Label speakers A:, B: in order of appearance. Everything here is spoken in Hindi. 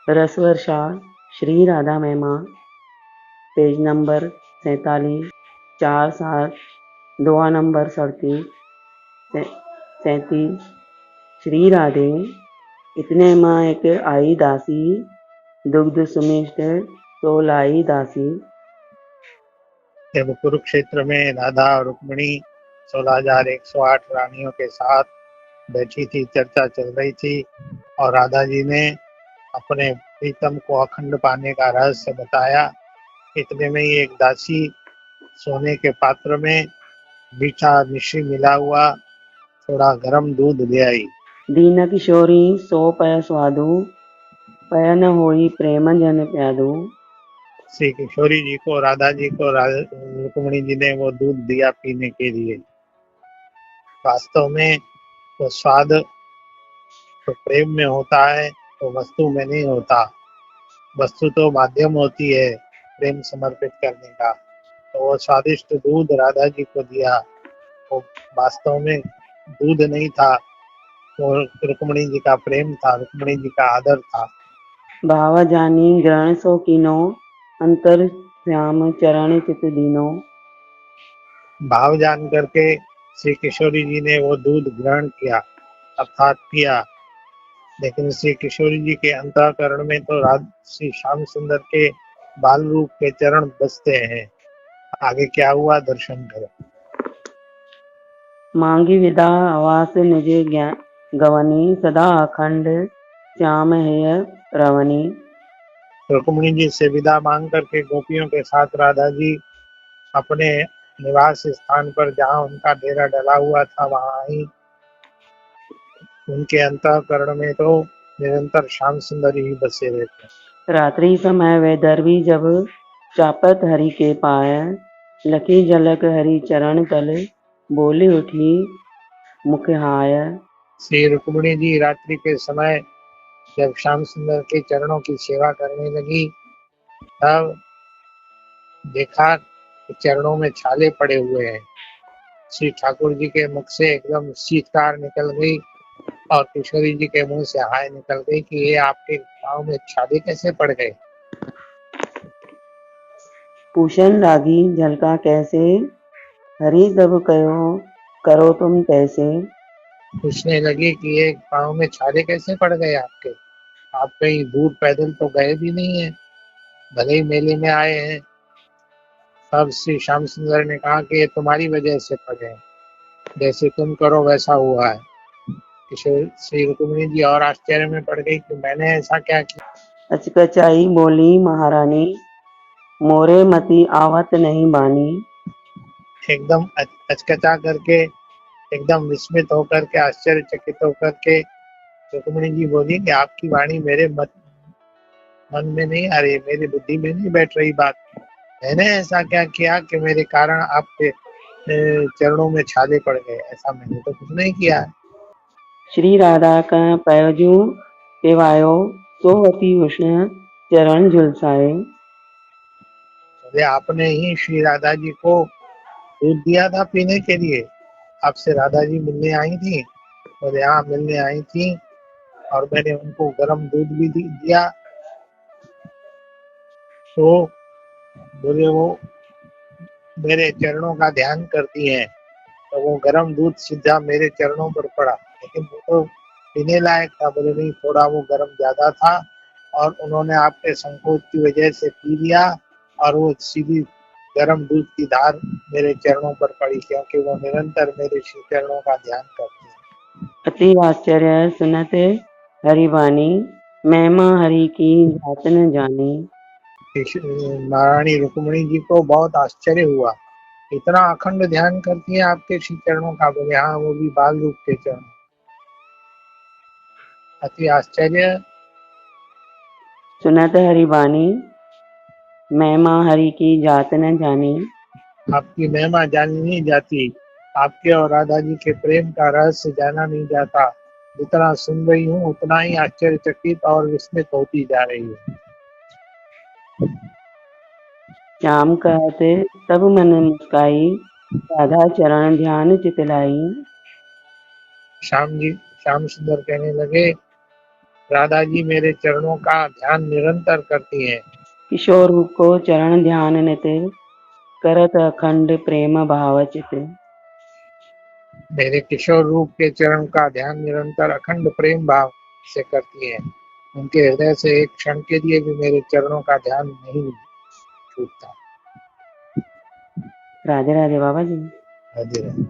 A: रसवर्षा श्री राधा महिमा, पेज नंबर 47, 4-7, दुआ नंबर 37। श्री राधे इतने माँ एक आई दासी, दुग्ध सुमिष्ट तो लाई दासी।
B: जब कुरुक्षेत्र में राधा और रुक्मिणी 16,108 रानियों के साथ बैठी थी, चर्चा चल रही थी और राधा जी ने अपने प्रीतम को अखंड पाने का रहस्य बताया। इतने में ही एक दासी सोने के पात्र में मीठा मिश्री मिला हुआ थोड़ा गर्म दूध ले आई।
A: दीन किशोरी सो पय स्वादु, पय न होई प्रेम जन प्यादु।
B: श्री किशोरी जी को, राधा जी को रुक्मिणी जी ने वो दूध दिया पीने के लिए। वास्तव में वो स्वाद तो प्रेम में होता है, तो वस्तु में नहीं होता। वस्तु तो माध्यम होती है प्रेम समर्पित करने का। तो वो स्वादिष्ट दूध राधा जी को दिया, वो वास्तव में दूध नहीं था, वो रुक्मिणी जी का प्रेम था, रुक्मिणी जी का आदर था।
A: भाव जानी ग्रहण सो कीनो, अंतर श्याम चरण चित दीनो।
B: भाव जान करके श्री किशोरी जी ने वो दूध ग्रहण किया अर्थात पिया। लेकिन श्री किशोरी जी के अंतःकरण में तो श्री श्याम सुंदर के बाल रूप के चरण बसते हैं। आगे क्या हुआ दर्शन करो।
A: मांगी विदा आवास निज गवनी, सदा अखंड श्याम हेय रवनी।
B: रुक्मिणी जी से विदा मांग करके गोपियों के साथ राधा जी अपने निवास स्थान पर, जहाँ उनका डेरा डला हुआ था, वहां ही उनके अंतःकरण में तो निरंतर श्याम सुंदर ही बसे रहते।
A: रात्रि समय वैदर्भी जब चापत हरि के पाय, लखी झलक हरि चरण तल, बोली उठी मुख हाय।
B: श्री रुक्मिणी जी रात्रि के समय जब श्याम सुंदर के चरणों की सेवा करने लगी, तब देखा कि चरणों में छाले पड़े हुए हैं। श्री ठाकुर जी के मुख से एकदम शीतकार निकल गई और किशोरी जी के मुंह से हाय निकल गई कि ये आपके पाँव में छाले कैसे पड़ गए।
A: पूषण रागी झलका कैसे, हरि तब कहो करो तुम कैसे।
B: पूछने लगे कि ये पाँव में छाले कैसे पड़ गए आपके, आप कहीं दूर पैदल तो गए भी नहीं है, भले ही मेले में आए हैं। तब श्री श्याम सुंदर ने कहा कि ये तुम्हारी वजह से पड़े, जैसे तुम करो वैसा हुआ है। किशोर श्री रुक्मिणी जी और आश्चर्य में पड़ गई कि मैंने ऐसा क्या किया।
A: अचकचाई बोली महारानी, मोरे मति आवत नहीं बानी।
B: एकदम अचकचा करके, एकदम विस्मित होकर के, आश्चर्यचकित होकर के रुक्मिणी जी बोली कि आपकी वाणी मेरे मन में नहीं आ रही, मेरी बुद्धि में नहीं बैठ रही बात। मैंने ऐसा क्या किया कि मेरे कारण आपके चरणों में छाले पड़ गए, ऐसा मैंने तो कुछ नहीं किया है।
A: श्री राधा का पैजू पेवायो, सोवती उष्ण चरण झुलसाए।
B: बोले आपने ही श्री राधा जी को दूध दिया था पीने के लिए, आपसे राधा जी मिलने आई थी। बोले हाँ मिलने आई थी और मैंने उनको गर्म दूध भी दिया। तो बोले वो मेरे चरणों का ध्यान करती हैं, तो वो गर्म दूध सीधा मेरे चरणों पर पड़ा, लेकिन वो तो पीने लायक था। बोले नहीं, थोड़ा वो गर्म ज्यादा था और उन्होंने आपके संकोच की वजह से पी लिया और वो सीधी गर्म दूध की धार मेरे चरणों पर पड़ी, क्योंकि वो निरंतर मेरे श्री चरणों का ध्यान करती है।
A: अति आश्चर्य सुनत हरिवानी, महिमा हरि की जात न जानी।
B: महारानी रुक्मिणी जी को बहुत आश्चर्य हुआ, इतना अखंड ध्यान करती है आपके श्री चरणों का। बोले हाँ, वो भी बाल रूप के चरण। अति आश्चर्य
A: सुनत हरिवानी, महिमा हरि की जात न जानी।
B: आपकी महिमा जानी नहीं जाती, आपके और राधा जी के प्रेम का रहस्य जाना नहीं जाता। जितना सुन रही हूँ उतना ही आश्चर्यचकित और विस्मित होती जा रही है।
A: श्याम कहते तब मन मुस्काई, राधा चरण ध्यान चितलाई।
B: श्याम सुंदर कहने लगे राधा जी मेरे चरणों का ध्यान निरंतर करती हैं।
A: किशोर रूप को चरण ध्यान नित करत अखंड प्रेम भाव चित।
B: मेरे किशोर रूप के चरण का ध्यान निरंतर अखंड प्रेम भाव से करती हैं। उनके हृदय से एक क्षण के लिए भी मेरे चरणों का ध्यान नहीं छूटता।
A: राधे राधे बाबा जी।
B: राधे राधे।